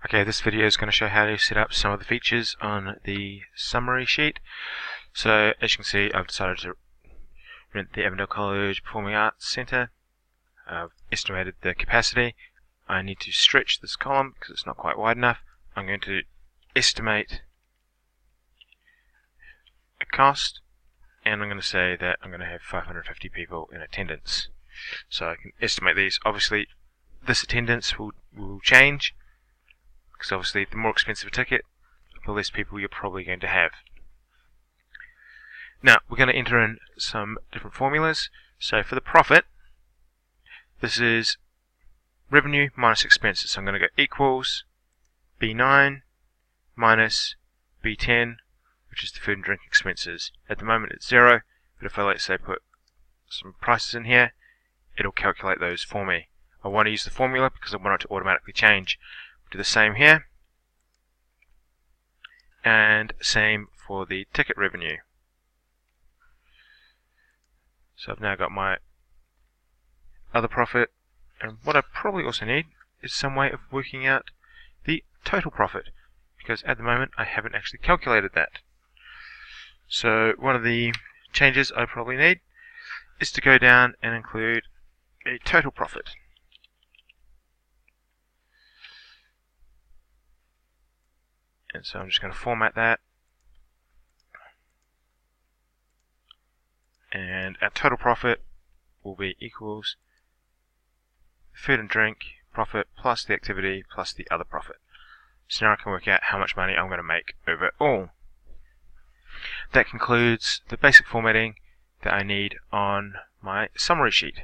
Okay, this video is going to show how to set up some of the features on the summary sheet. So as you can see, I've decided to rent the Avondale College Performing Arts Centre. I've estimated the capacity. I need to stretch this column because it's not quite wide enough. I'm going to estimate a cost, and I'm going to say that I'm going to have 550 people in attendance. So I can estimate these. Obviously this attendance will change, because obviously the more expensive a ticket, the less people you're probably going to have. Now we're going to enter in some different formulas. So for the profit, this is revenue minus expenses. So I'm going to go equals B9 minus B10, which is the food and drink expenses. At the moment it's 0, but if I, let's say, put some prices in here, it'll calculate those for me. I want to use the formula because I want it to automatically change. Do the same here, and same for the ticket revenue. So I've now got my other profit, and what I probably also need is some way of working out the total profit, because at the moment I haven't actually calculated that. So one of the changes I probably need is to go down and include a total profit. And so I'm just going to format that, and our total profit will be equals food and drink profit plus the activity plus the other profit. So now I can work out how much money I'm going to make overall. That concludes the basic formatting that I need on my summary sheet.